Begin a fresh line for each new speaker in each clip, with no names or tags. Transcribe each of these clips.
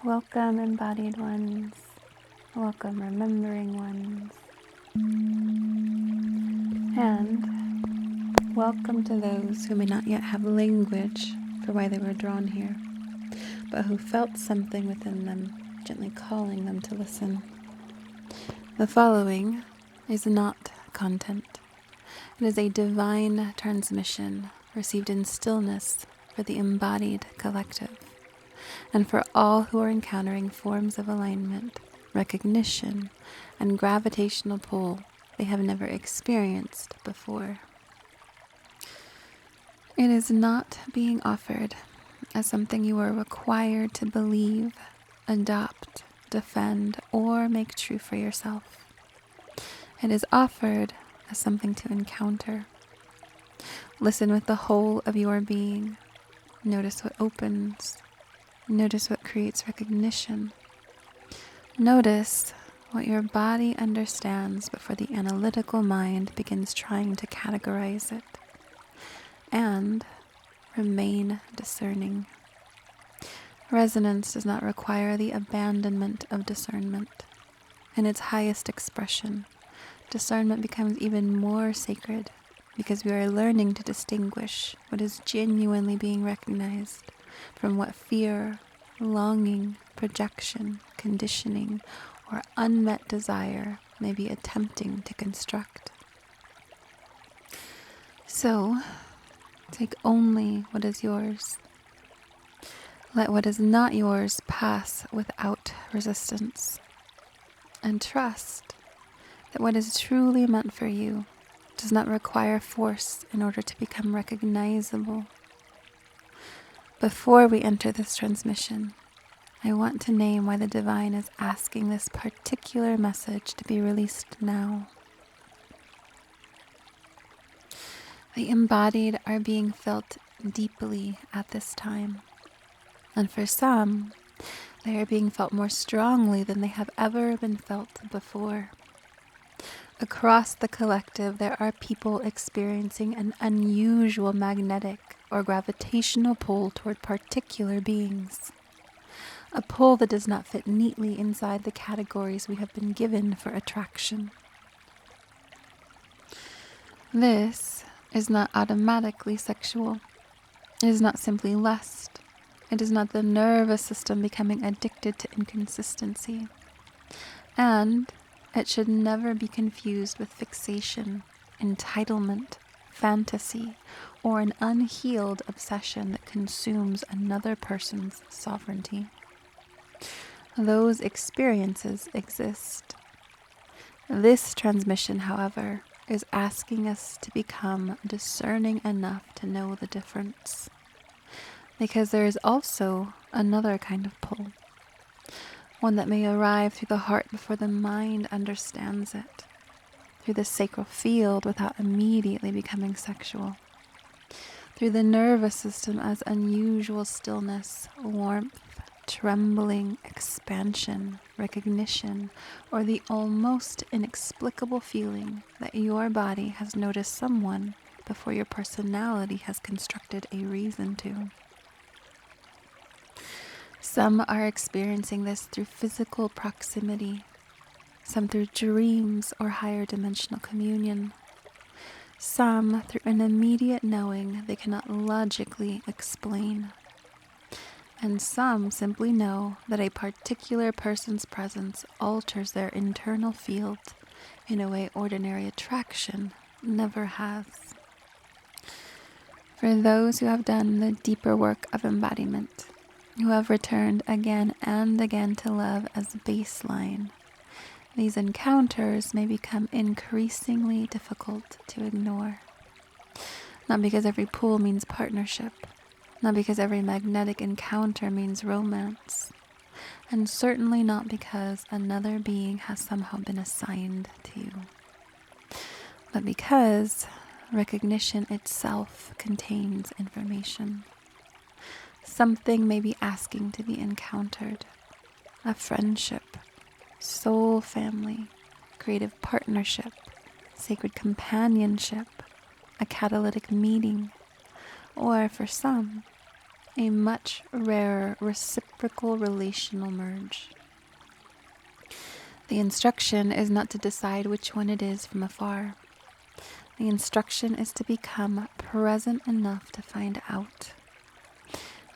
Welcome, embodied ones. Welcome, remembering ones. And welcome to those who may not yet have language for why they were drawn here, but who felt something within them, gently calling them to listen. The following is not content. It is a divine transmission received in stillness for the embodied collective, and for all who are encountering forms of alignment, recognition, and gravitational pull they have never experienced before. It is not being offered as something you are required to believe, adopt, defend, or make true for yourself. It is offered as something to encounter. Listen with the whole of your being. Notice what opens. Notice what creates recognition. Notice what your body understands before the analytical mind begins trying to categorize it. And remain discerning. Resonance does not require the abandonment of discernment. In its highest expression, discernment becomes even more sacred because we are learning to distinguish what is genuinely being recognized from what fear, longing, projection, conditioning, or unmet desire may be attempting to construct. So, take only what is yours. Let what is not yours pass without resistance. And trust that what is truly meant for you does not require force in order to become recognizable. Before we enter this transmission, I want to name why the divine is asking this particular message to be released now. The embodied are being felt deeply at this time, and for some, they are being felt more strongly than they have ever been felt before. Across the collective, there are people experiencing an unusual magnetic or gravitational pull toward particular beings. A pull that does not fit neatly inside the categories we have been given for attraction. This is not automatically sexual. It is not simply lust. It is not the nervous system becoming addicted to inconsistency. And it should never be confused with fixation, entitlement, fantasy, or an unhealed obsession that consumes another person's sovereignty. Those experiences exist. This transmission, however, is asking us to become discerning enough to know the difference. Because there is also another kind of pull. One that may arrive through the heart before the mind understands it. Through the sacral field without immediately becoming sexual. Through the nervous system as unusual stillness, warmth, trembling, expansion, recognition, or the almost inexplicable feeling that your body has noticed someone before your personality has constructed a reason to. Some are experiencing this through physical proximity, some through dreams or higher dimensional communion, some through an immediate knowing they cannot logically explain, and some simply know that a particular person's presence alters their internal field in a way ordinary attraction never has. For those who have done the deeper work of embodiment, who have returned again and again to love as baseline, these encounters may become increasingly difficult to ignore. Not because every pull means partnership, not because every magnetic encounter means romance, and certainly not because another being has somehow been assigned to you, but because recognition itself contains information. Something may be asking to be encountered. A friendship, soul family, creative partnership, sacred companionship, a catalytic meeting, or for some, a much rarer reciprocal relational merge. The instruction is not to decide which one it is from afar. The instruction is to become present enough to find out.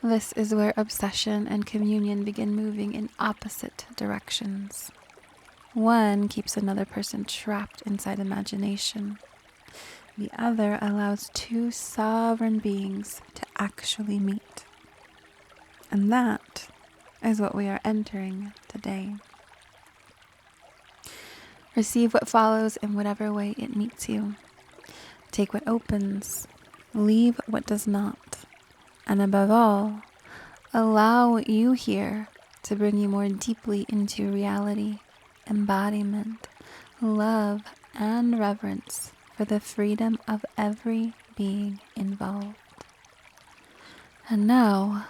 This is where obsession and communion begin moving in opposite directions. One keeps another person trapped inside imagination. The other allows two sovereign beings to actually meet. And that is what we are entering today. Receive what follows in whatever way it meets you. Take what opens, leave what does not. And above all, allow what you hear to bring you more deeply into reality, embodiment, love, and reverence for the freedom of every being involved. And now,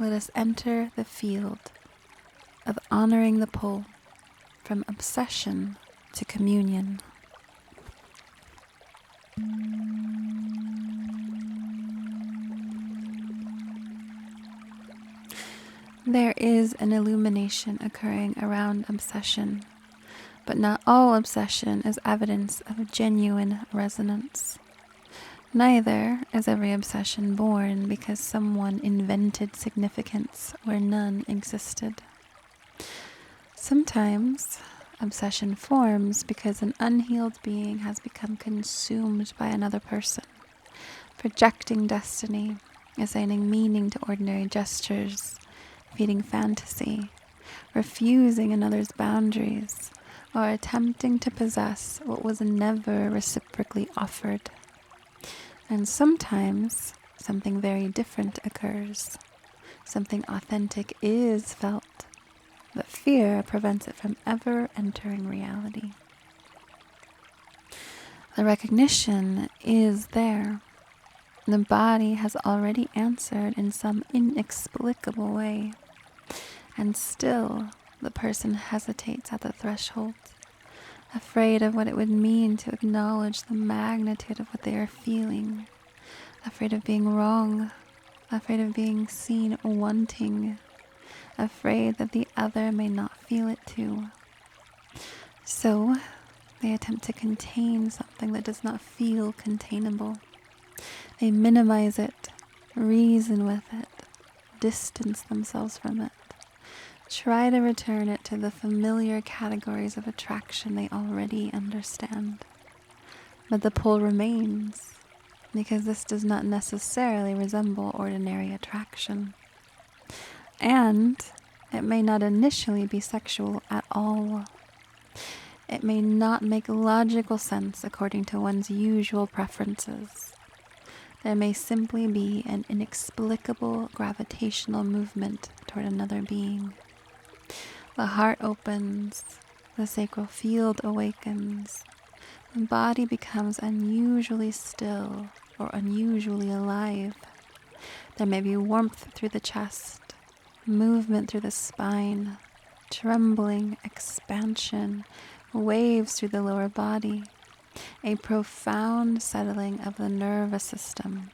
let us enter the field of honoring the pull from obsession to communion. There is an illumination occurring around obsession, but not all obsession is evidence of genuine resonance. Neither is every obsession born because someone invented significance where none existed. Sometimes obsession forms because an unhealed being has become consumed by another person, projecting destiny, assigning meaning to ordinary gestures, feeding fantasy, refusing another's boundaries, or attempting to possess what was never reciprocally offered. And sometimes something very different occurs. Something authentic is felt, but fear prevents it from ever entering reality. The recognition is there. The body has already answered in some inexplicable way, and still the person hesitates at the threshold, afraid of what it would mean to acknowledge the magnitude of what they are feeling, afraid of being wrong, afraid of being seen wanting, afraid that the other may not feel it too. So they attempt to contain something that does not feel containable. They minimize it, reason with it, distance themselves from it, try to return it to the familiar categories of attraction they already understand. But the pull remains, because this does not necessarily resemble ordinary attraction. And it may not initially be sexual at all. It may not make logical sense according to one's usual preferences. There may simply be an inexplicable gravitational movement toward another being. The heart opens, the sacral field awakens, the body becomes unusually still or unusually alive. There may be warmth through the chest, movement through the spine, trembling, expansion, waves through the lower body, a profound settling of the nervous system,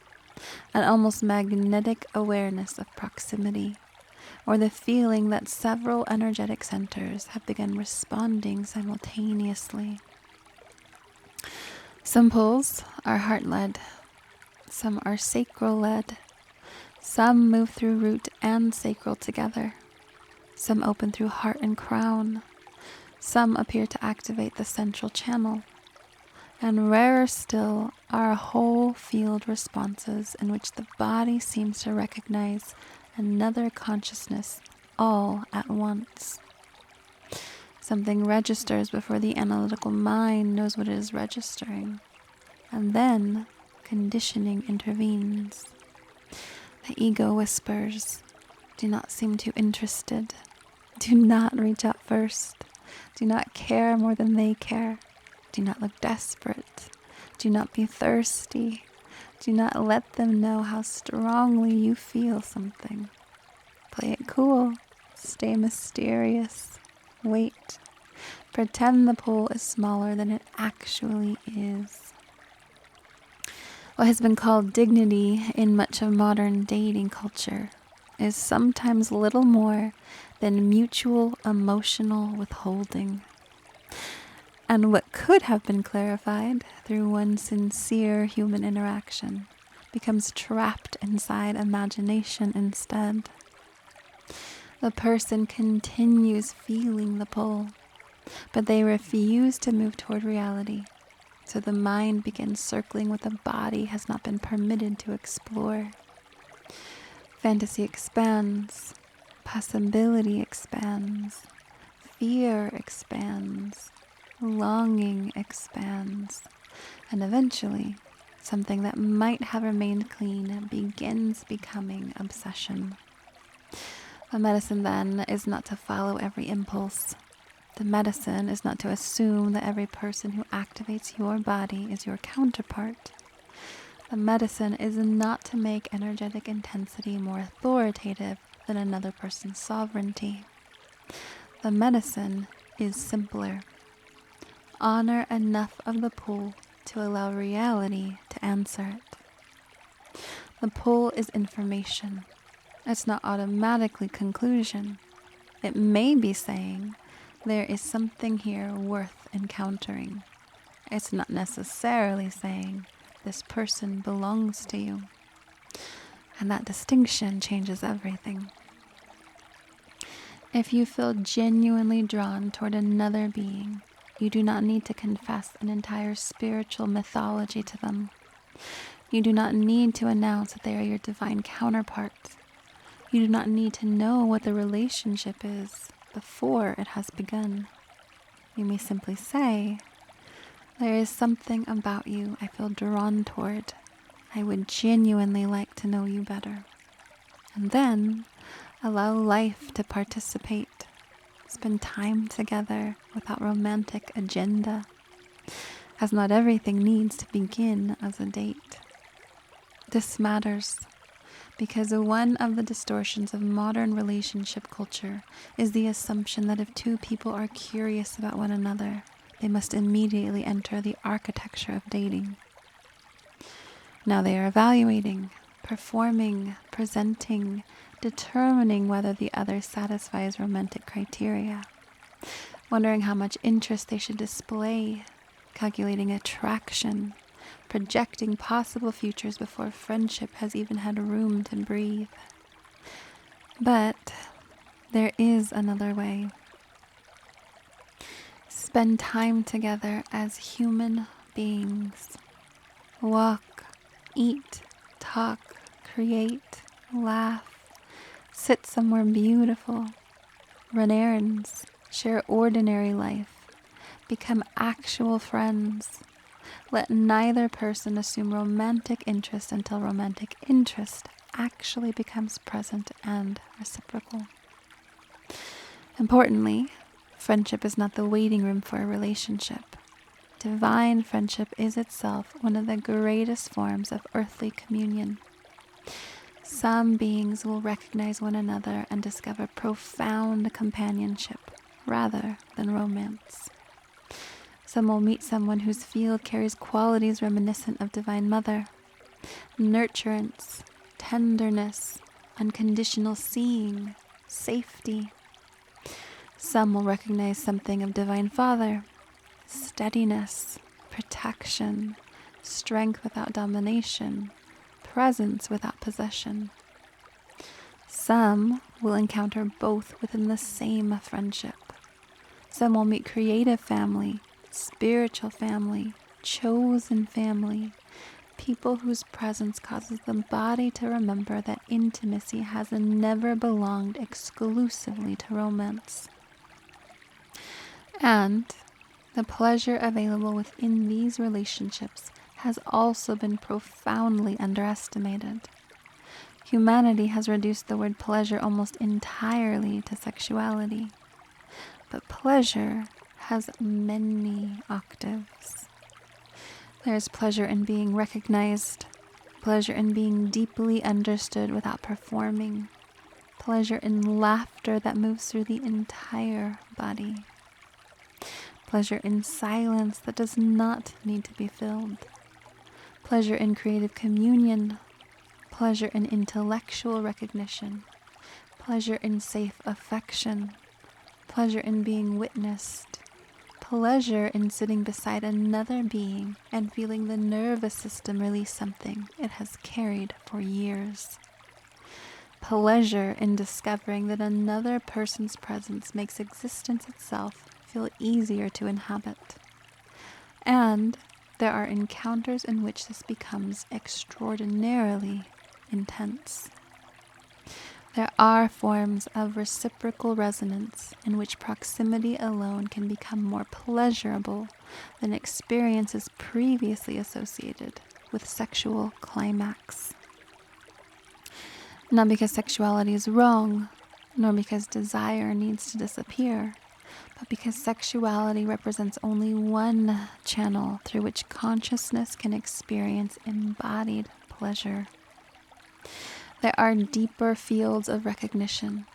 an almost magnetic awareness of proximity, or the feeling that several energetic centers have begun responding simultaneously. Some pulls are heart-led, some are sacral-led, some move through root and sacral together, some open through heart and crown, some appear to activate the central channel, and rarer still are whole field responses in which the body seems to recognize another consciousness all at once. Something registers before the analytical mind knows what it is registering, and then conditioning intervenes. The ego whispers, "Do not seem too interested. Do not reach out first. Do not care more than they care. Do not look desperate. Do not be thirsty. Do not let them know how strongly you feel something. Play it cool. Stay mysterious. Wait. Pretend the pull is smaller than it actually is." What has been called dignity in much of modern dating culture is sometimes little more than mutual emotional withholding. And what could have been clarified through one sincere human interaction becomes trapped inside imagination instead. The person continues feeling the pull, but they refuse to move toward reality. So the mind begins circling what the body has not been permitted to explore. Fantasy expands, possibility expands, fear expands, longing expands, and eventually, something that might have remained clean begins becoming obsession. The medicine then is not to follow every impulse. The medicine is not to assume that every person who activates your body is your counterpart. The medicine is not to make energetic intensity more authoritative than another person's sovereignty. The medicine is simpler. Honor enough of the pull to allow reality to answer it. The pull is information. It's not automatically conclusion. It may be saying, there is something here worth encountering. It's not necessarily saying, this person belongs to you. And that distinction changes everything. If you feel genuinely drawn toward another being, you do not need to confess an entire spiritual mythology to them. You do not need to announce that they are your divine counterparts. You do not need to know what the relationship is before it has begun. You may simply say, there is something about you I feel drawn toward. I would genuinely like to know you better. And then allow life to participate. Spend time together without romantic agenda, as not everything needs to begin as a date. This matters because one of the distortions of modern relationship culture is the assumption that if two people are curious about one another, they must immediately enter the architecture of dating. Now they are evaluating, performing, presenting, determining whether the other satisfies romantic criteria, wondering how much interest they should display, calculating attraction, projecting possible futures before friendship has even had room to breathe. But there is another way. Spend time together as human beings. Walk, eat, talk, create, laugh, sit somewhere beautiful, run errands, share ordinary life, become actual friends. Let neither person assume romantic interest until romantic interest actually becomes present and reciprocal. Importantly, friendship is not the waiting room for a relationship. Divine friendship is itself one of the greatest forms of earthly communion. Some beings will recognize one another and discover profound companionship rather than romance. Some will meet someone whose field carries qualities reminiscent of Divine Mother, nurturance, tenderness, unconditional seeing, safety. Some will recognize something of Divine Father, steadiness, protection, strength without domination, presence without possession. Some will encounter both within the same friendship. Some will meet creative family, spiritual family, chosen family, people whose presence causes the body to remember that intimacy has never belonged exclusively to romance. And the pleasure available within these relationships has also been profoundly underestimated. Humanity has reduced the word pleasure almost entirely to sexuality. But pleasure has many octaves. There is pleasure in being recognized, pleasure in being deeply understood without performing, pleasure in laughter that moves through the entire body, pleasure in silence that does not need to be filled, pleasure in creative communion, pleasure in intellectual recognition, pleasure in safe affection, pleasure in being witnessed, pleasure in sitting beside another being and feeling the nervous system release something it has carried for years. Pleasure in discovering that another person's presence makes existence itself feel easier to inhabit. And there are encounters in which this becomes extraordinarily intense. There are forms of reciprocal resonance in which proximity alone can become more pleasurable than experiences previously associated with sexual climax. Not because sexuality is wrong, nor because desire needs to disappear, but because sexuality represents only one channel through which consciousness can experience embodied pleasure. There are deeper fields of recognition.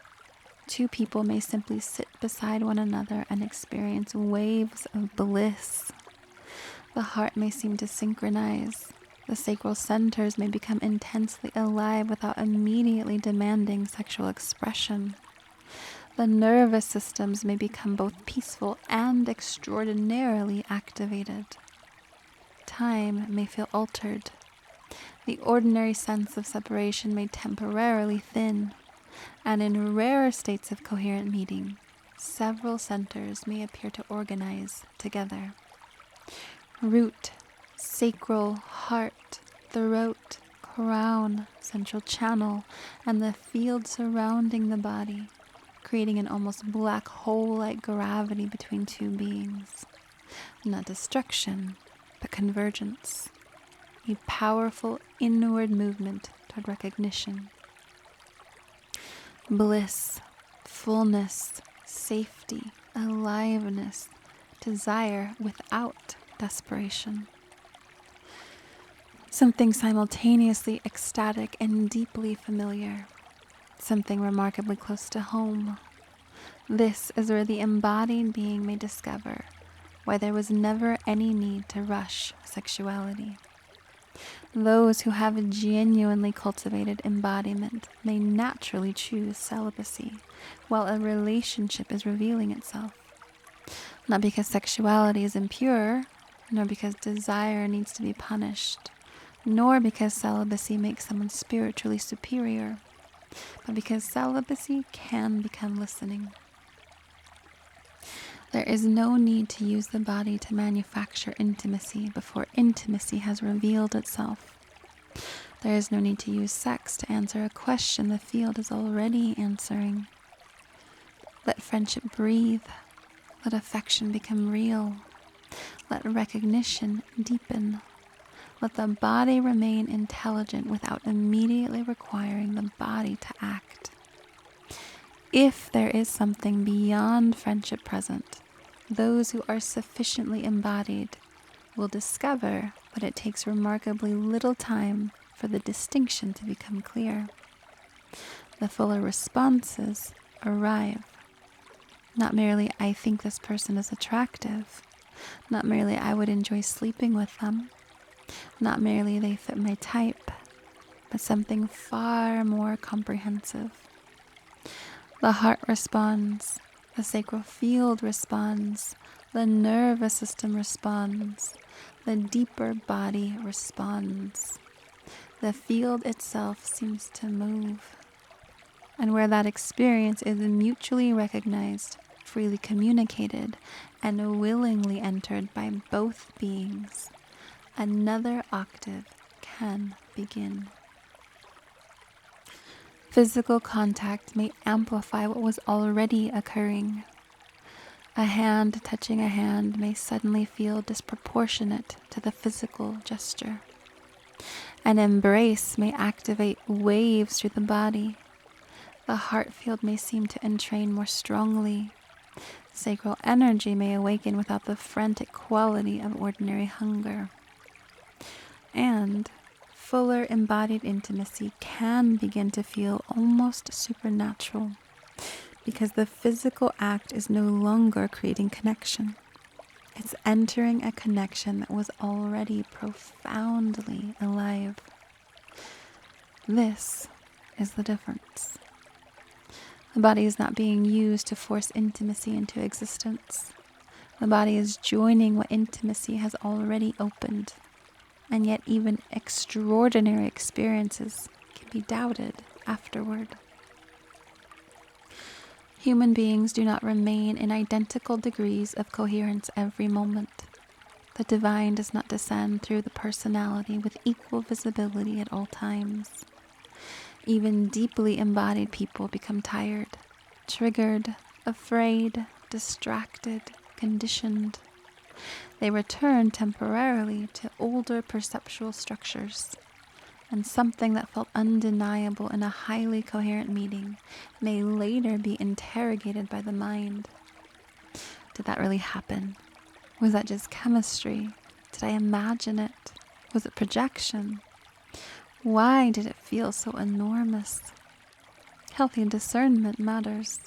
Two people may simply sit beside one another and experience waves of bliss. The heart may seem to synchronize. The sacral centers may become intensely alive without immediately demanding sexual expression. The nervous systems may become both peaceful and extraordinarily activated. Time may feel altered. The ordinary sense of separation may temporarily thin, and in rarer states of coherent meeting, several centers may appear to organize together. Root, sacral, heart, throat, crown, central channel, and the field surrounding the body, creating an almost black hole-like gravity between two beings. Not destruction, but convergence. A powerful inward movement toward recognition. Bliss, fullness, safety, aliveness, desire without desperation. Something simultaneously ecstatic and deeply familiar. Something remarkably close to home. This is where the embodied being may discover why there was never any need to rush sexuality. Those who have genuinely cultivated embodiment may naturally choose celibacy while a relationship is revealing itself. Not because sexuality is impure, nor because desire needs to be punished, nor because celibacy makes someone spiritually superior, but because celibacy can become listening. There is no need to use the body to manufacture intimacy before intimacy has revealed itself. There is no need to use sex to answer a question the field is already answering. Let friendship breathe. Let affection become real. Let recognition deepen. Let the body remain intelligent without immediately requiring the body to act. If there is something beyond friendship present, those who are sufficiently embodied will discover that it takes remarkably little time for the distinction to become clear. The fuller responses arrive. Not merely, I think this person is attractive. Not merely, I would enjoy sleeping with them. Not merely, they fit my type, but something far more comprehensive. The heart responds, the sacral field responds, the nervous system responds, the deeper body responds. The field itself seems to move. And where that experience is mutually recognized, freely communicated, and willingly entered by both beings, another octave can begin. Physical contact may amplify what was already occurring. A hand touching a hand may suddenly feel disproportionate to the physical gesture. An embrace may activate waves through the body. The heart field may seem to entrain more strongly. Sacral energy may awaken without the frantic quality of ordinary hunger. And fuller embodied intimacy can begin to feel almost supernatural because the physical act is no longer creating connection. It's entering a connection that was already profoundly alive. This is the difference. The body is not being used to force intimacy into existence. The body is joining what intimacy has already opened, and yet even extraordinary experiences can be doubted afterward. Human beings do not remain in identical degrees of coherence every moment. The divine does not descend through the personality with equal visibility at all times. Even deeply embodied people become tired, triggered, afraid, distracted, conditioned. They return temporarily to older perceptual structures, and something that felt undeniable in a highly coherent meeting may later be interrogated by the mind. Did that really happen? Was that just chemistry? Did I imagine it? Was it projection? Why did it feel so enormous? Healthy discernment matters,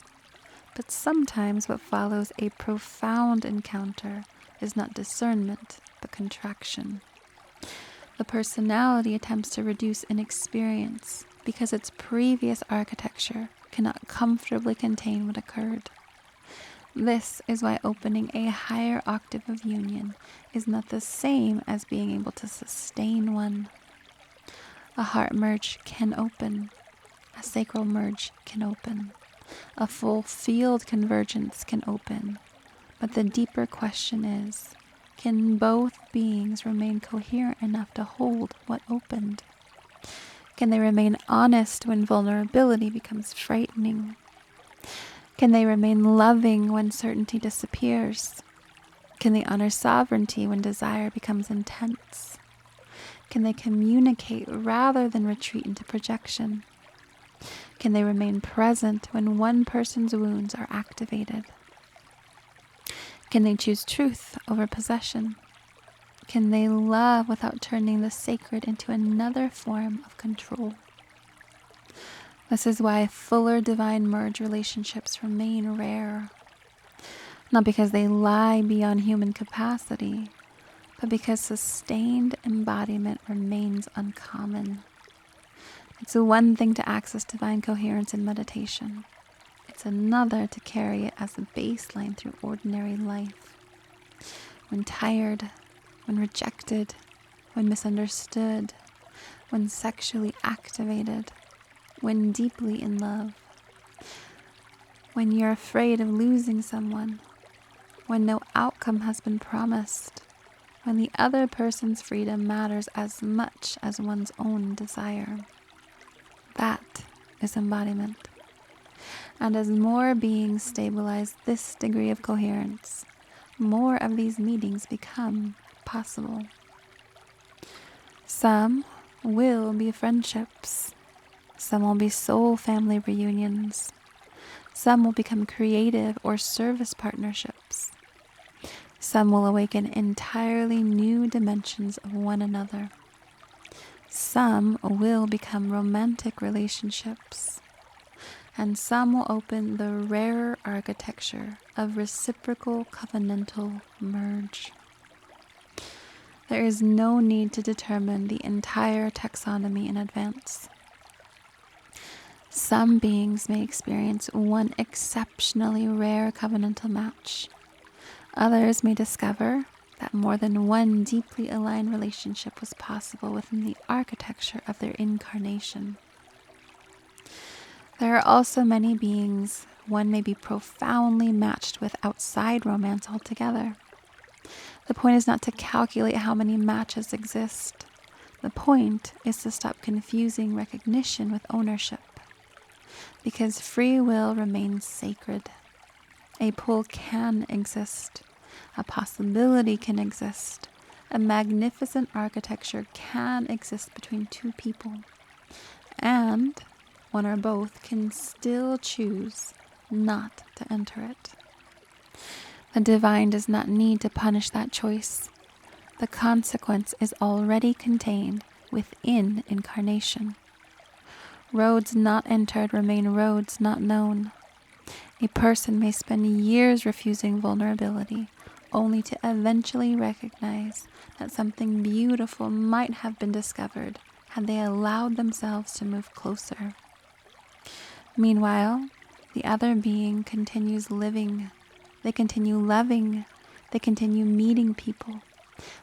but sometimes what follows a profound encounter is not discernment, but contraction. The personality attempts to reduce an experience because its previous architecture cannot comfortably contain what occurred. This is why opening a higher octave of union is not the same as being able to sustain one. A heart merge can open. A sacral merge can open. A full field convergence can open. But the deeper question is, can both beings remain coherent enough to hold what opened? Can they remain honest when vulnerability becomes frightening? Can they remain loving when certainty disappears? Can they honor sovereignty when desire becomes intense? Can they communicate rather than retreat into projection? Can they remain present when one person's wounds are activated? Can they choose truth over possession? Can they love without turning the sacred into another form of control? This is why fuller divine merge relationships remain rare. Not because they lie beyond human capacity, but because sustained embodiment remains uncommon. It's one thing to access divine coherence in meditation. It's another to carry it as a baseline through ordinary life. When tired, when rejected, when misunderstood, when sexually activated, when deeply in love, when you're afraid of losing someone, when no outcome has been promised, when the other person's freedom matters as much as one's own desire. That is embodiment. And as more beings stabilize this degree of coherence, more of these meetings become possible. Some will be friendships. Some will be soul family reunions. Some will become creative or service partnerships. Some will awaken entirely new dimensions of one another. Some will become romantic relationships. And some will open the rarer architecture of reciprocal covenantal merge. There is no need to determine the entire taxonomy in advance. Some beings may experience one exceptionally rare covenantal match. Others may discover that more than one deeply aligned relationship was possible within the architecture of their incarnation. There are also many beings one may be profoundly matched with outside romance altogether. The point is not to calculate how many matches exist. The point is to stop confusing recognition with ownership. Because free will remains sacred. A pull can exist. A possibility can exist. A magnificent architecture can exist between two people. And one or both can still choose not to enter it. The divine does not need to punish that choice. The consequence is already contained within incarnation. Roads not entered remain roads not known. A person may spend years refusing vulnerability, only to eventually recognize that something beautiful might have been discovered had they allowed themselves to move closer. Meanwhile, the other being continues living. They continue loving. They continue meeting people.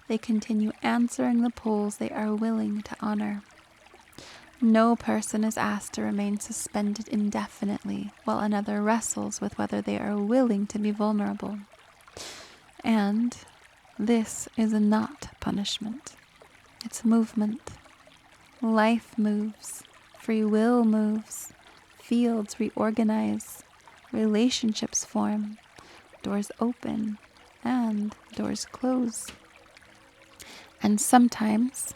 They continue answering the pulls they are willing to honor. No person is asked to remain suspended indefinitely while another wrestles with whether they are willing to be vulnerable. And this is not punishment. It's movement. Life moves. Free will moves. Fields reorganize. Relationships form. Doors open and doors close. And sometimes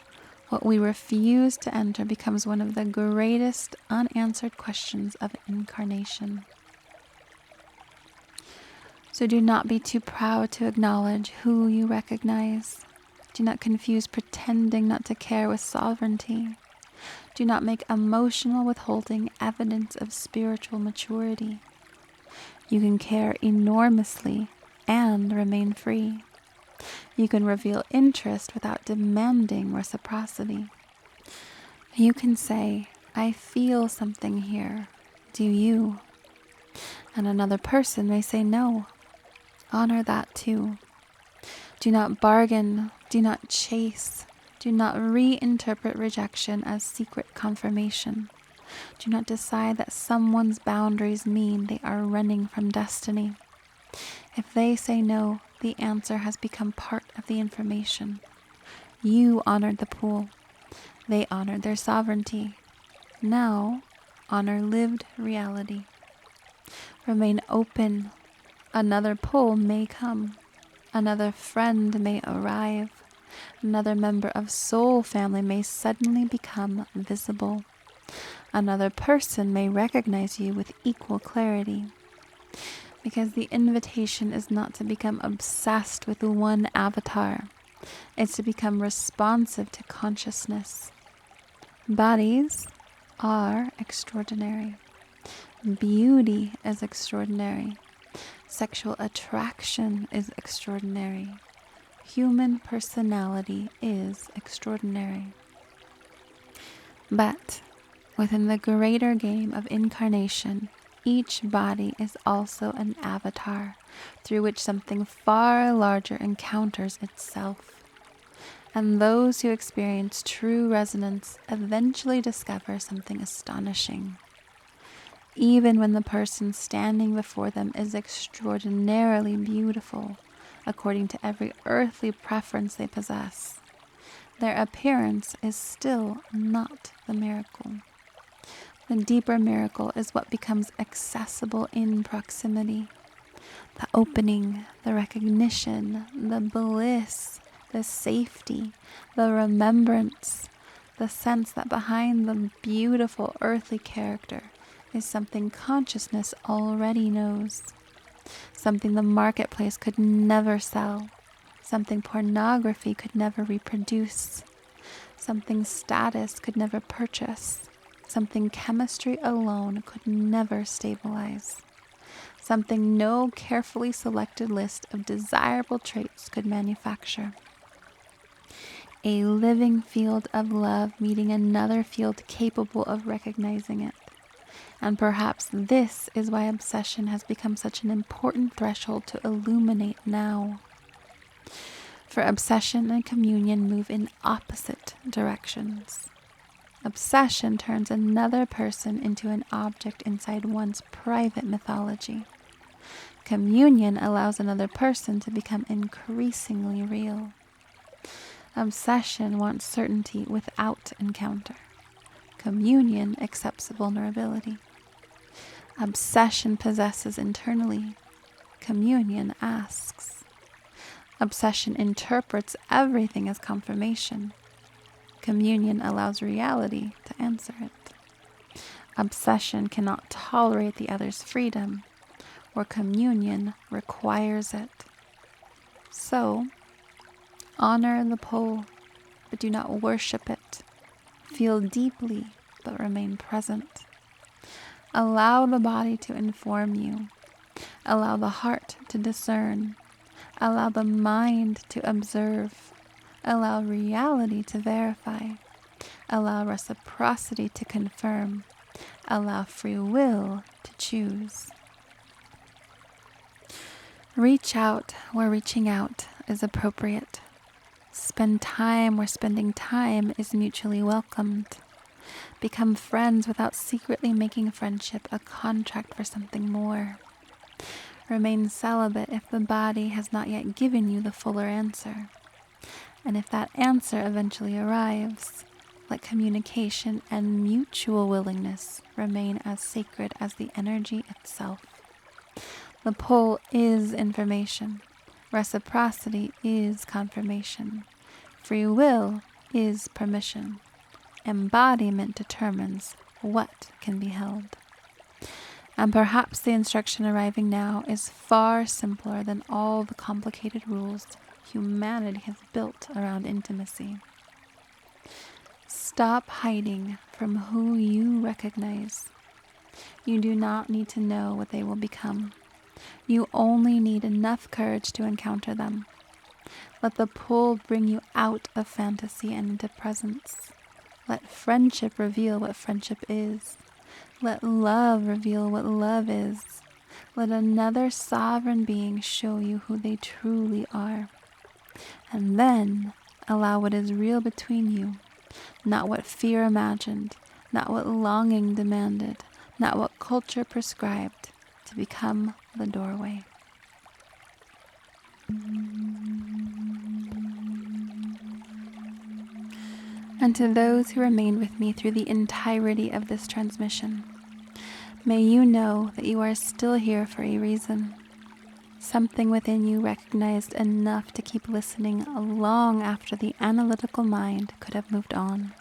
what we refuse to enter becomes one of the greatest unanswered questions of incarnation. So do not be too proud to acknowledge who you recognize. Do not confuse pretending not to care with sovereignty. Do not make emotional withholding evidence of spiritual maturity. You can care enormously and remain free. You can reveal interest without demanding reciprocity. You can say, I feel something here. Do you? And another person may say no. Honor that too. Do not bargain. Do not chase. Do not reinterpret rejection as secret confirmation. Do not decide that someone's boundaries mean they are running from destiny. If they say no, the answer has become part of the information. You honored the pool. They honored their sovereignty. Now, honor lived reality. Remain open. Another pull may come. Another friend may arrive. Another member of soul family may suddenly become visible. Another person may recognize you with equal clarity. Because the invitation is not to become obsessed with one avatar. It's to become responsive to consciousness. Bodies are extraordinary. Beauty is extraordinary. Sexual attraction is extraordinary. Human personality is extraordinary. But within the greater game of incarnation, each body is also an avatar through which something far larger encounters itself. And those who experience true resonance eventually discover something astonishing. Even when the person standing before them is extraordinarily beautiful, according to every earthly preference they possess, their appearance is still not the miracle. The deeper miracle is what becomes accessible in proximity. The opening, the recognition, the bliss, the safety, the remembrance, the sense that behind the beautiful earthly character is something consciousness already knows, something the marketplace could never sell, something pornography could never reproduce, something status could never purchase, something chemistry alone could never stabilize, something no carefully selected list of desirable traits could manufacture. A living field of love meeting another field capable of recognizing it. And perhaps this is why obsession has become such an important threshold to illuminate now. For obsession and communion move in opposite directions. Obsession turns another person into an object inside one's private mythology. Communion allows another person to become increasingly real. Obsession wants certainty without encounter. Communion accepts vulnerability. Obsession possesses internally. Communion asks. Obsession interprets everything as confirmation. Communion allows reality to answer it. Obsession cannot tolerate the other's freedom, or communion requires it. So, honor the pull, but do not worship it. Feel deeply, but remain present. Allow the body to inform you. Allow the heart to discern. Allow the mind to observe. Allow reality to verify. Allow reciprocity to confirm. Allow free will to choose. Reach out where reaching out is appropriate. Spend time where spending time is mutually welcomed. Become friends without secretly making friendship a contract for something more. Remain celibate if the body has not yet given you the fuller answer. And if that answer eventually arrives, let communication and mutual willingness remain as sacred as the energy itself. The pull is information. Reciprocity is confirmation. Free will is permission. Embodiment determines what can be held. And perhaps the instruction arriving now is far simpler than all the complicated rules humanity has built around intimacy. Stop hiding from who you recognize. You do not need to know what they will become. You only need enough courage to encounter them. Let the pull bring you out of fantasy and into presence. Let friendship reveal what friendship is. Let love reveal what love is. Let another sovereign being show you who they truly are. And then allow what is real between you, not what fear imagined, not what longing demanded, not what culture prescribed, to become the doorway. And to those who remained with me through the entirety of this transmission, may you know that you are still here for a reason. Something within you recognized enough to keep listening long after the analytical mind could have moved on.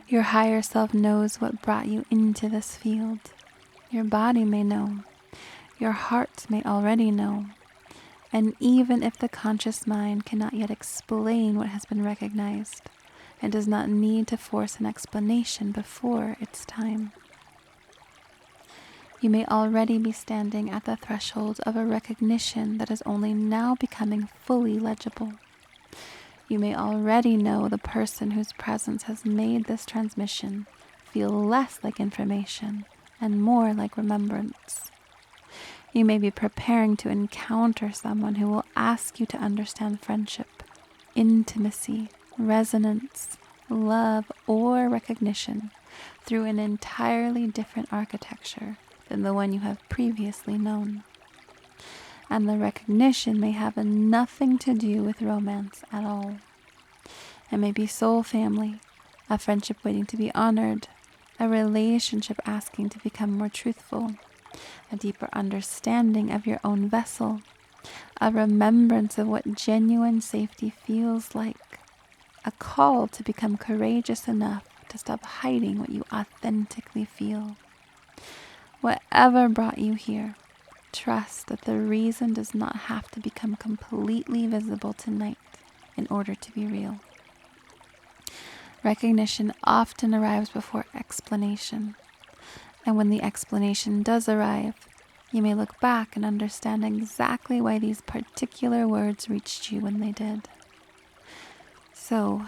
Your higher self knows what brought you into this field. Your body may know. Your heart may already know. And even if the conscious mind cannot yet explain what has been recognized, it does not need to force an explanation before its time. You may already be standing at the threshold of a recognition that is only now becoming fully legible. You may already know the person whose presence has made this transmission feel less like information and more like remembrance. You may be preparing to encounter someone who will ask you to understand friendship, intimacy, resonance, love, or recognition through an entirely different architecture than the one you have previously known. And the recognition may have nothing to do with romance at all. It may be soul family, a friendship waiting to be honored, a relationship asking to become more truthful, a deeper understanding of your own vessel, a remembrance of what genuine safety feels like, a call to become courageous enough to stop hiding what you authentically feel. Whatever brought you here, trust that the reason does not have to become completely visible tonight in order to be real. Recognition often arrives before explanation, and when the explanation does arrive, you may look back and understand exactly why these particular words reached you when they did. So,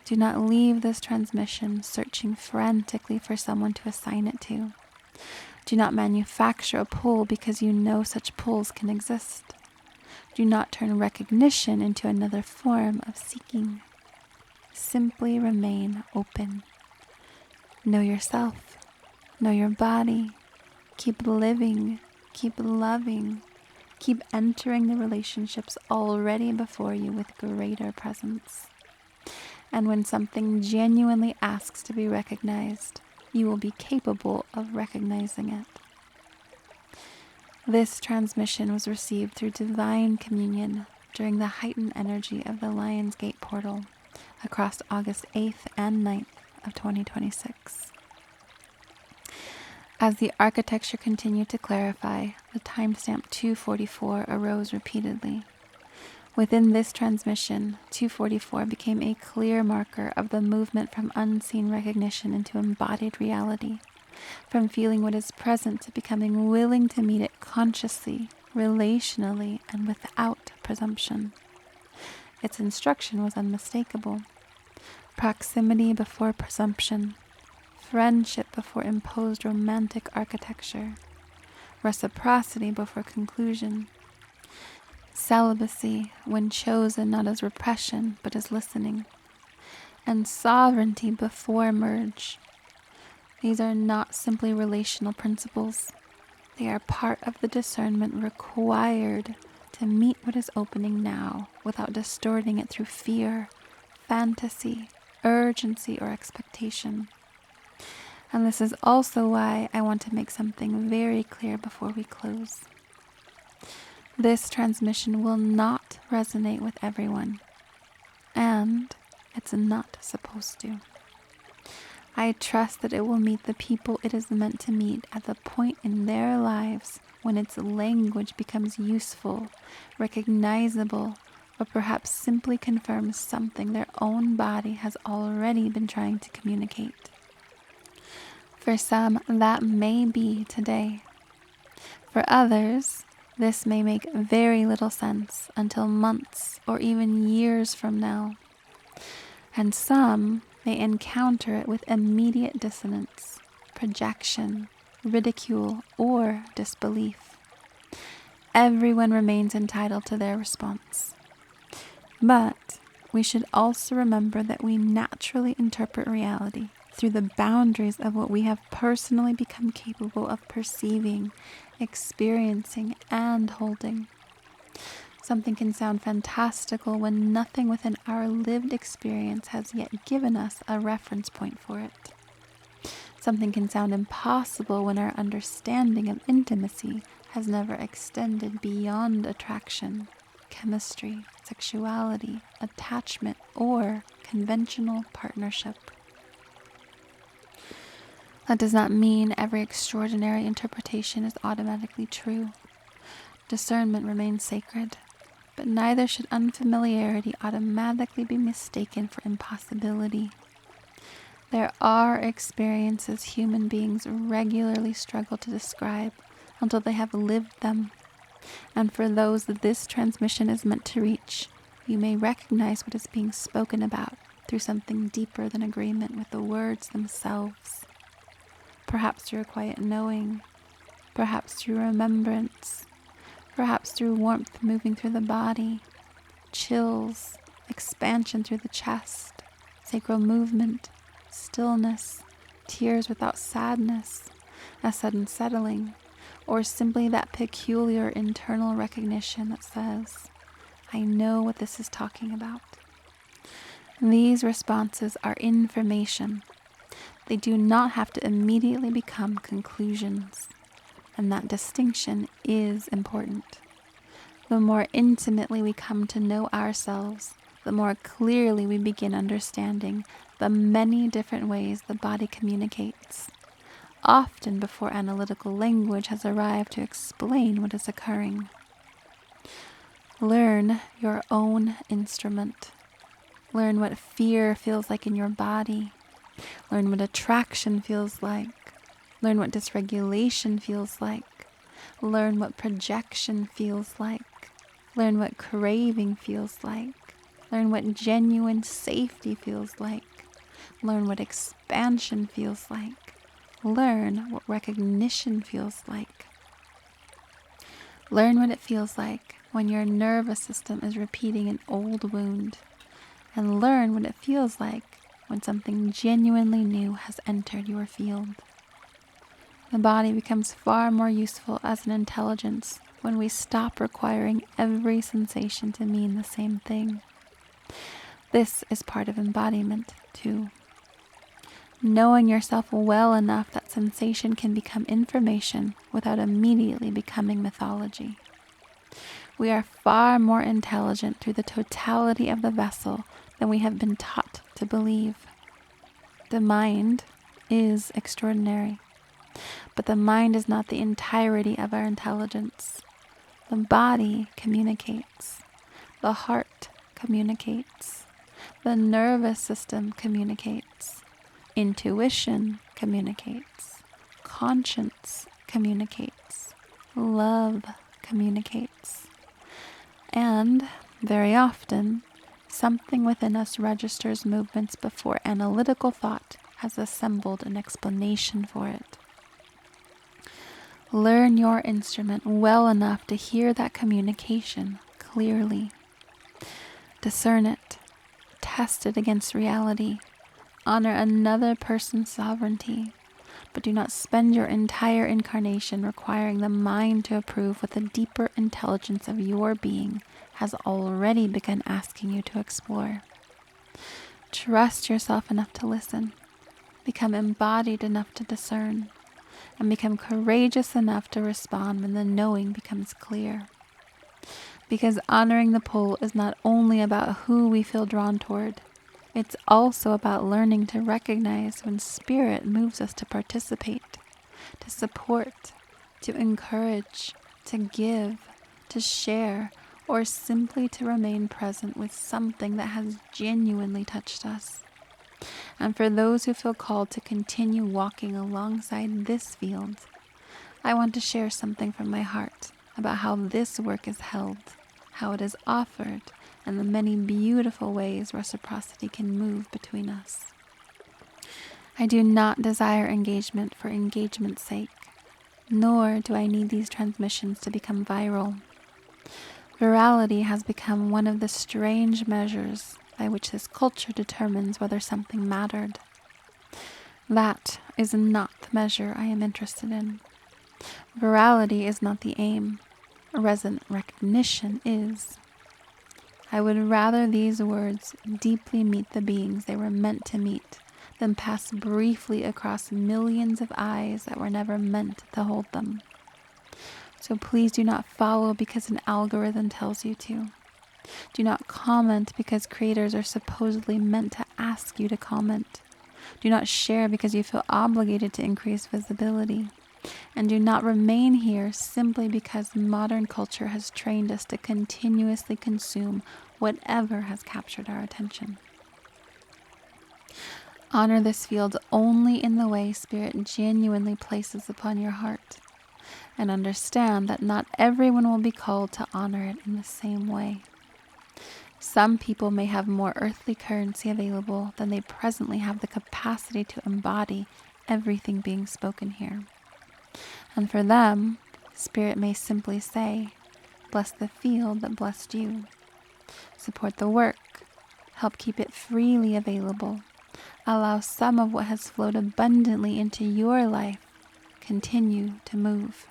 do not leave this transmission searching frantically for someone to assign it to. Do not manufacture a pull because you know such pulls can exist. Do not turn recognition into another form of seeking. Simply remain open. Know yourself. Know your body. Keep living. Keep loving. Keep entering the relationships already before you with greater presence. And when something genuinely asks to be recognized, you will be capable of recognizing it. This transmission was received through divine communion during the heightened energy of the Lion's Gate portal across August 8th and 9th of 2026. As the architecture continued to clarify, the timestamp 244 arose repeatedly. Within this transmission, 244 became a clear marker of the movement from unseen recognition into embodied reality, from feeling what is present to becoming willing to meet it consciously relationally and without presumption. Its instruction was unmistakable. Proximity before presumption. Friendship before imposed romantic architecture. Reciprocity before conclusion. Celibacy when chosen not as repression but as listening. And sovereignty before merge. These are not simply relational principles. They are part of the discernment required to meet what is opening now without distorting it through fear, fantasy, urgency, or expectation. And this is also why I want to make something very clear before we close. This transmission will not resonate with everyone, and it's not supposed to. I trust that it will meet the people it is meant to meet at the point in their lives when its language becomes useful, recognizable, or perhaps simply confirms something their own body has already been trying to communicate. For some, that may be today. For others, this may make very little sense until months or even years from now. And some may encounter it with immediate dissonance, projection, ridicule, or disbelief. Everyone remains entitled to their response. But we should also remember that we naturally interpret reality through the boundaries of what we have personally become capable of perceiving, experiencing, and holding. Something can sound fantastical when nothing within our lived experience has yet given us a reference point for it. Something can sound impossible when our understanding of intimacy has never extended beyond attraction, chemistry, sexuality, attachment, or conventional partnership. That does not mean every extraordinary interpretation is automatically true. Discernment remains sacred, but neither should unfamiliarity automatically be mistaken for impossibility. There are experiences human beings regularly struggle to describe until they have lived them, and for those that this transmission is meant to reach, you may recognize what is being spoken about through something deeper than agreement with the words themselves. Perhaps through a quiet knowing, perhaps through remembrance, perhaps through warmth moving through the body, chills, expansion through the chest, sacral movement, stillness, tears without sadness, a sudden settling, or simply that peculiar internal recognition that says, I know what this is talking about. These responses are information. They do not have to immediately become conclusions, and that distinction is important. The more intimately we come to know ourselves, the more clearly we begin understanding the many different ways the body communicates, often before analytical language has arrived to explain what is occurring. Learn your own instrument. Learn what fear feels like in your body. Learn what attraction feels like. Learn what dysregulation feels like. Learn what projection feels like. Learn what craving feels like. Learn what genuine safety feels like. Learn what expansion feels like. Learn what recognition feels like. Learn what it feels like when your nervous system is repeating an old wound. And learn what it feels like when something genuinely new has entered your field. The body becomes far more useful as an intelligence when we stop requiring every sensation to mean the same thing. This is part of embodiment, too. Knowing yourself well enough that sensation can become information without immediately becoming mythology. We are far more intelligent through the totality of the vessel than we have been taught to believe. The mind is extraordinary, but the mind is not the entirety of our intelligence. The body communicates. The heart communicates. The nervous system communicates. Intuition communicates. Conscience communicates. Love communicates. And very often, something within us registers movements before analytical thought has assembled an explanation for it. Learn your instrument well enough to hear that communication clearly. Discern it. Test it against reality. Honor another person's sovereignty. But do not spend your entire incarnation requiring the mind to approve what the deeper intelligence of your being has already begun asking you to explore. Trust yourself enough to listen. Become embodied enough to discern. And become courageous enough to respond when the knowing becomes clear. Because honoring the pull is not only about who we feel drawn toward, it's also about learning to recognize when spirit moves us to participate, to support, to encourage, to give, to share, or simply to remain present with something that has genuinely touched us. And for those who feel called to continue walking alongside this field, I want to share something from my heart about how this work is held, how it is offered, and the many beautiful ways reciprocity can move between us. I do not desire engagement for engagement's sake, nor do I need these transmissions to become viral. Virality has become one of the strange measures by which this culture determines whether something mattered. That is not the measure I am interested in. Virality is not the aim. Resonant recognition is. I would rather these words deeply meet the beings they were meant to meet than pass briefly across millions of eyes that were never meant to hold them. So please do not follow because an algorithm tells you to. Do not comment because creators are supposedly meant to ask you to comment. Do not share because you feel obligated to increase visibility. And do not remain here simply because modern culture has trained us to continuously consume whatever has captured our attention. Honor this field only in the way Spirit genuinely places upon your heart. And understand that not everyone will be called to honor it in the same way. Some people may have more earthly currency available than they presently have the capacity to embody everything being spoken here. And for them, Spirit may simply say, bless the field that blessed you. Support the work. Help keep it freely available. Allow some of what has flowed abundantly into your life continue to move.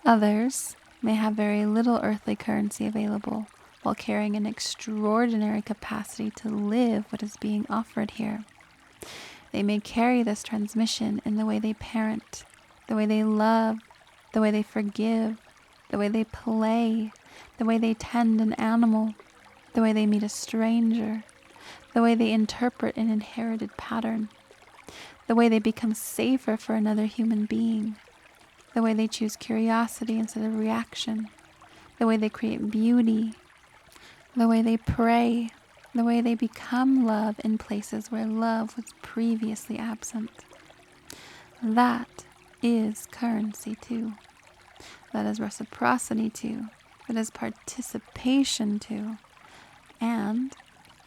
Others may have very little earthly currency available while carrying an extraordinary capacity to live what is being offered here. They may carry this transmission in the way they parent, the way they love, the way they forgive, the way they play, the way they tend an animal, the way they meet a stranger, the way they interpret an inherited pattern, the way they become safer for another human being, the way they choose curiosity instead of reaction, the way they create beauty, the way they pray, the way they become love in places where love was previously absent. That is currency too. That is reciprocity too. That is participation too. And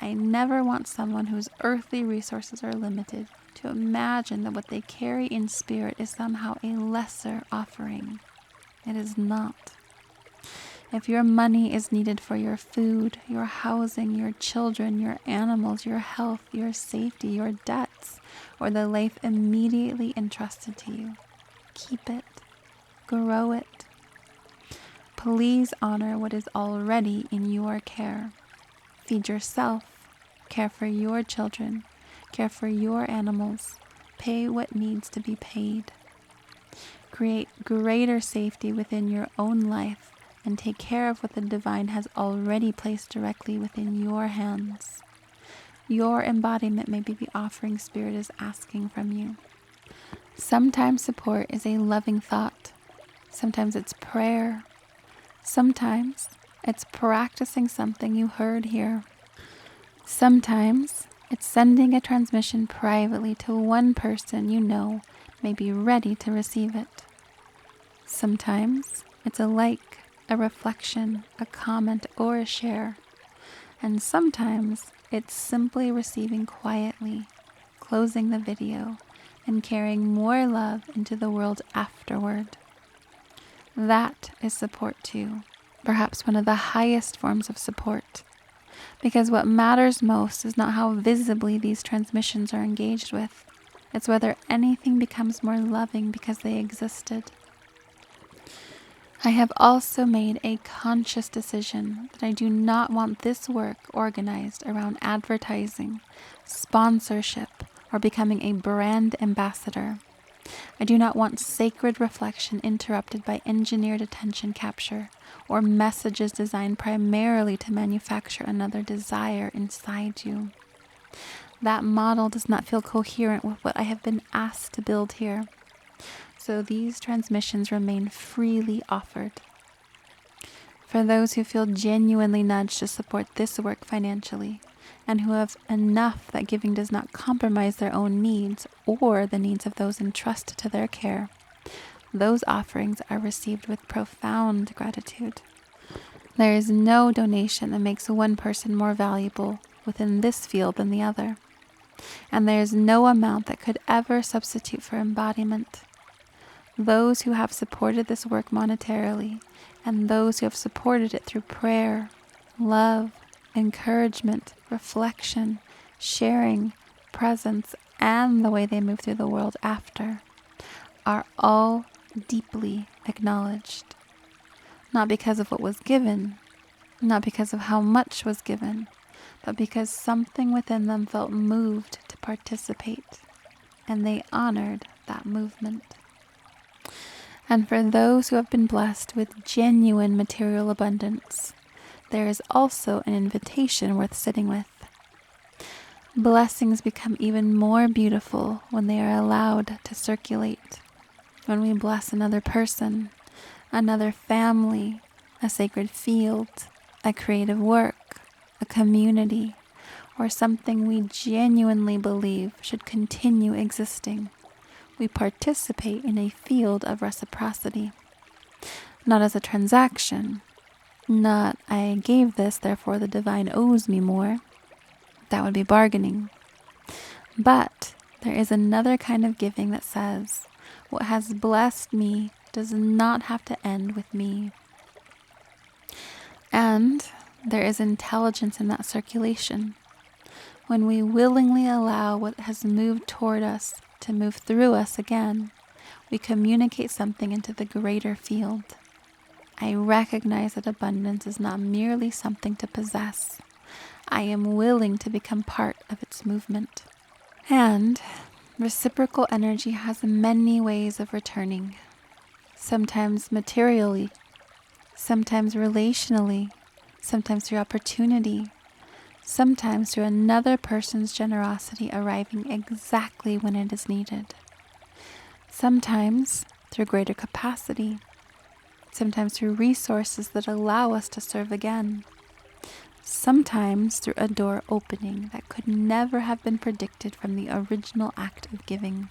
I never want someone whose earthly resources are limited to imagine that what they carry in spirit is somehow a lesser offering. It is not. If your money is needed for your food, your housing, your children, your animals, your health, your safety, your debts, or the life immediately entrusted to you, keep it, grow it. Please honor what is already in your care. Feed yourself, care for your children, care for your animals, pay what needs to be paid. Create greater safety within your own life and take care of what the divine has already placed directly within your hands. Your embodiment may be the offering Spirit is asking from you. Sometimes support is a loving thought. Sometimes it's prayer. Sometimes it's practicing something you heard here. Sometimes it's sending a transmission privately to one person you know may be ready to receive it. Sometimes It's a like, a reflection, a comment, or a share. And sometimes it's simply receiving quietly, closing the video, and carrying more love into the world afterward. That is support too, perhaps one of the highest forms of support. Because what matters most is not how visibly these transmissions are engaged with. It's whether anything becomes more loving because they existed. I have also made a conscious decision that I do not want this work organized around advertising, sponsorship, or becoming a brand ambassador. I do not want sacred reflection interrupted by engineered attention capture or messages designed primarily to manufacture another desire inside you. That model does not feel coherent with what I have been asked to build here. So these transmissions remain freely offered. For those who feel genuinely nudged to support this work financially, and who have enough that giving does not compromise their own needs or the needs of those entrusted to their care, those offerings are received with profound gratitude. There is no donation that makes one person more valuable within this field than the other, and there is no amount that could ever substitute for embodiment. Those who have supported this work monetarily, and those who have supported it through prayer, love, encouragement, reflection, sharing, presence, and the way they move through the world after, are all deeply acknowledged. Not because of what was given, not because of how much was given, but because something within them felt moved to participate, and they honored that movement. And for those who have been blessed with genuine material abundance, there is also an invitation worth sitting with. Blessings become even more beautiful when they are allowed to circulate. When we bless another person, another family, a sacred field, a creative work, a community, or something we genuinely believe should continue existing, we participate in a field of reciprocity. Not as a transaction, not I gave this, therefore the divine owes me more. That would be bargaining. But there is another kind of giving that says, what has blessed me does not have to end with me. And there is intelligence in that circulation. When we willingly allow what has moved toward us to move through us again, we communicate something into the greater field. I recognize that abundance is not merely something to possess. I am willing to become part of its movement. And reciprocal energy has many ways of returning. Sometimes materially, sometimes relationally, sometimes through opportunity, sometimes through another person's generosity arriving exactly when it is needed. Sometimes through greater capacity, sometimes through resources that allow us to serve again, sometimes through a door opening that could never have been predicted from the original act of giving.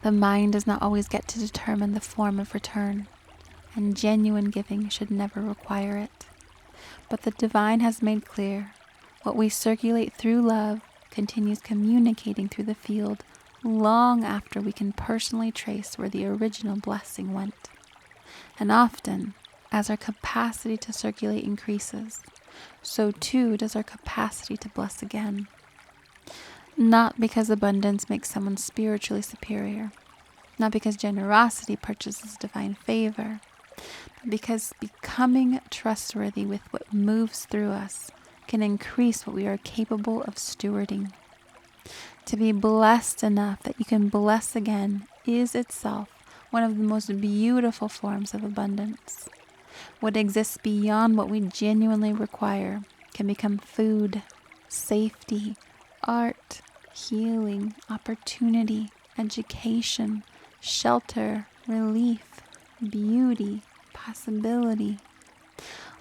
The mind does not always get to determine the form of return, and genuine giving should never require it. But the divine has made clear, what we circulate through love continues communicating through the field long after we can personally trace where the original blessing went. And often, as our capacity to circulate increases, so too does our capacity to bless again. Not because abundance makes someone spiritually superior, not because generosity purchases divine favor, but because becoming trustworthy with what moves through us can increase what we are capable of stewarding. To be blessed enough that you can bless again is itself one of the most beautiful forms of abundance. What exists beyond what we genuinely require can become food, safety, art, healing, opportunity, education, shelter, relief, beauty, possibility.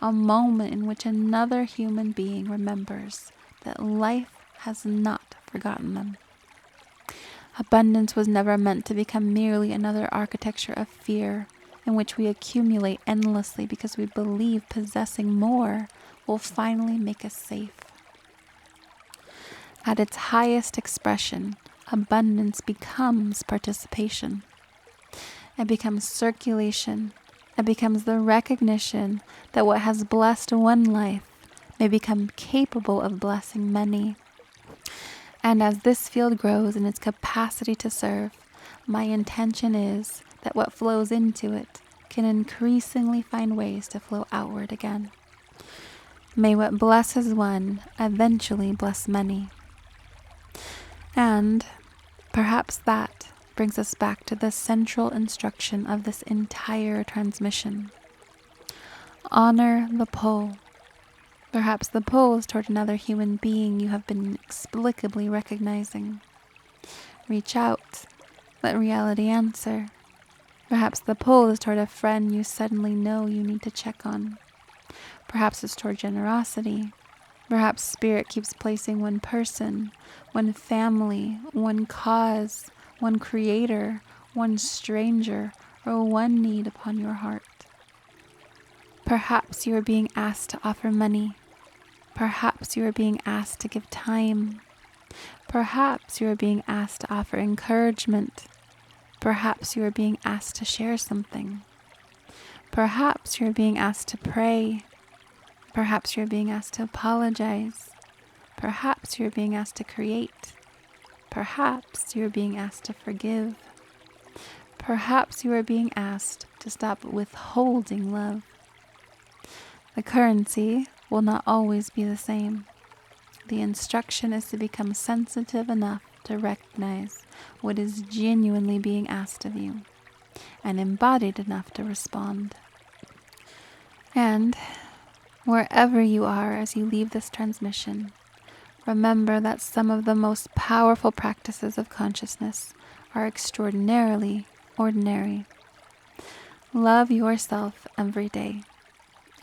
A moment in which another human being remembers that life has not forgotten them. Abundance was never meant to become merely another architecture of fear, in which we accumulate endlessly because we believe possessing more will finally make us safe. At its highest expression, abundance becomes participation. It becomes circulation. It becomes the recognition that what has blessed one life may become capable of blessing many. And as this field grows in its capacity to serve, my intention is that what flows into it can increasingly find ways to flow outward again. May what blesses one eventually bless many. And perhaps that brings us back to the central instruction of this entire transmission. Honor the pull. Perhaps the pull is toward another human being you have been inexplicably recognizing. Reach out. Let reality answer. Perhaps the pull is toward a friend you suddenly know you need to check on. Perhaps it's toward generosity. Perhaps Spirit keeps placing one person, one family, one cause, one creator, one stranger, or one need upon your heart. Perhaps you are being asked to offer money. Perhaps you are being asked to give time. Perhaps you are being asked to offer encouragement. Perhaps you are being asked to share something. Perhaps you are being asked to pray. Perhaps you are being asked to apologize. Perhaps you are being asked to create. Perhaps you are being asked to forgive. Perhaps you are being asked to stop withholding love. The currency will not always be the same. The instruction is to become sensitive enough to recognize what is genuinely being asked of you, and embodied enough to respond. And wherever you are as you leave this transmission, remember that some of the most powerful practices of consciousness are extraordinarily ordinary. Love yourself every day.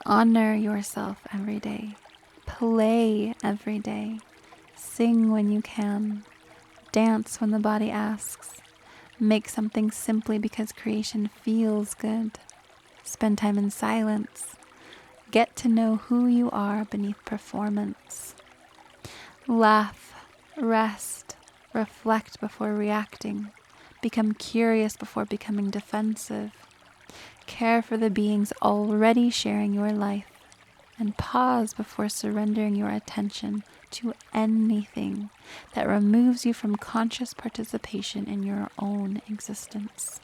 Honor yourself every day. Play every day. Sing when you can. Dance when the body asks. Make something simply because creation feels good. Spend time in silence. Get to know who you are beneath performance. Laugh, rest, reflect before reacting. Become curious before becoming defensive. Care for the beings already sharing your life, and pause before surrendering your attention to anything that removes you from conscious participation in your own existence.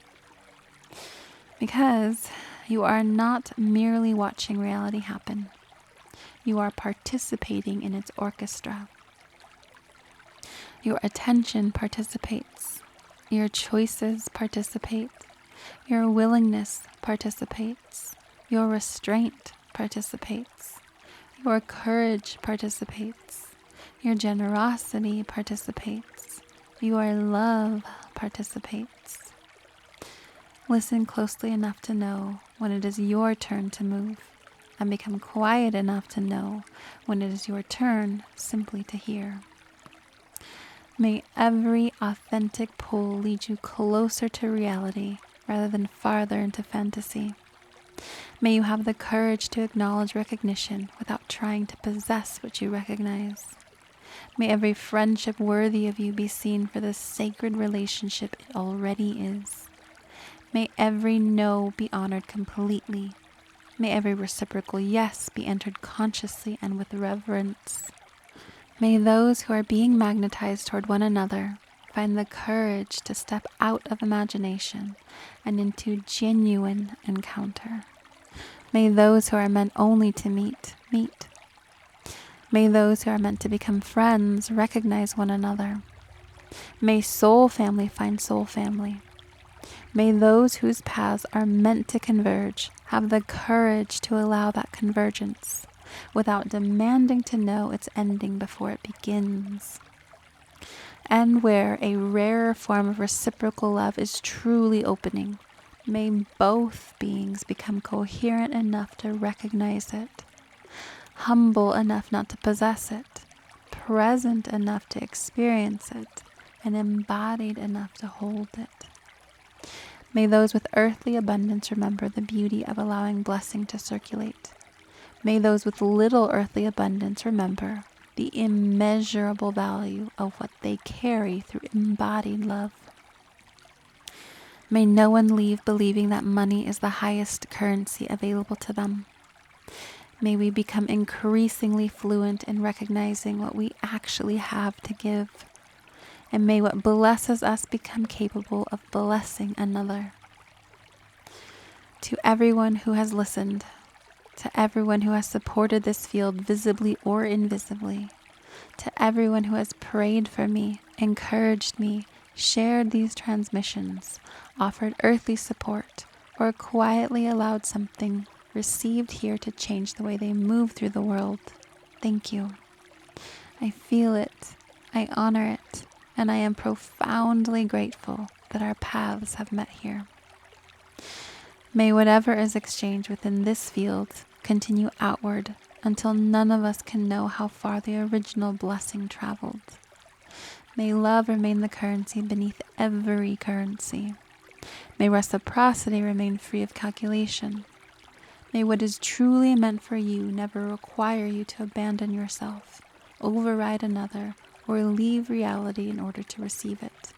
Because you are not merely watching reality happen. You are participating in its orchestra. Your attention participates. Your choices participate. Your willingness participates. Your restraint participates. Your courage participates. Your generosity participates. Your love participates. Listen closely enough to know when it is your turn to move, and become quiet enough to know when it is your turn simply to hear. May every authentic pull lead you closer to reality rather than farther into fantasy. May you have the courage to acknowledge recognition without trying to possess what you recognize. May every friendship worthy of you be seen for the sacred relationship it already is. May every no be honored completely. May every reciprocal yes be entered consciously and with reverence. May those who are being magnetized toward one another find the courage to step out of imagination and into genuine encounter. May those who are meant only to meet. May those who are meant to become friends recognize one another. May soul family find soul family. May those whose paths are meant to converge have the courage to allow that convergence without demanding to know its ending before it begins. And where a rarer form of reciprocal love is truly opening, may both beings become coherent enough to recognize it, humble enough not to possess it, present enough to experience it, and embodied enough to hold it. May those with earthly abundance remember the beauty of allowing blessing to circulate. May those with little earthly abundance remember the immeasurable value of what they carry through embodied love. May no one leave believing that money is the highest currency available to them. May we become increasingly fluent in recognizing what we actually have to give. And may what blesses us become capable of blessing another. To everyone who has listened, to everyone who has supported this field visibly or invisibly, to everyone who has prayed for me, encouraged me, shared these transmissions, offered earthly support, or quietly allowed something received here to change the way they move through the world, thank you. I feel it, I honor it, and I am profoundly grateful that our paths have met here. May whatever is exchanged within this field continue outward until none of us can know how far the original blessing traveled. May love remain the currency beneath every currency. May reciprocity remain free of calculation. May what is truly meant for you never require you to abandon yourself, override another, or leave reality in order to receive it.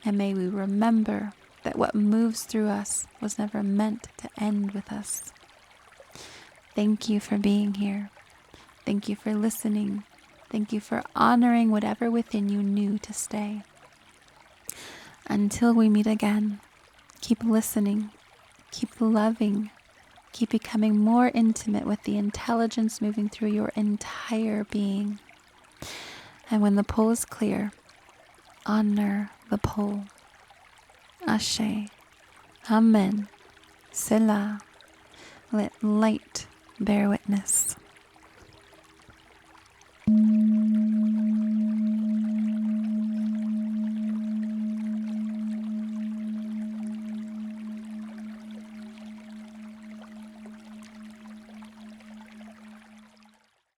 And may we remember that what moves through us was never meant to end with us. Thank you for being here. Thank you for listening. Thank you for honoring whatever within you knew to stay. Until we meet again, keep listening, keep loving, keep becoming more intimate with the intelligence moving through your entire being. And when the pull is clear, honor the pull. Ashe. Amen. Selah. Let light bear witness.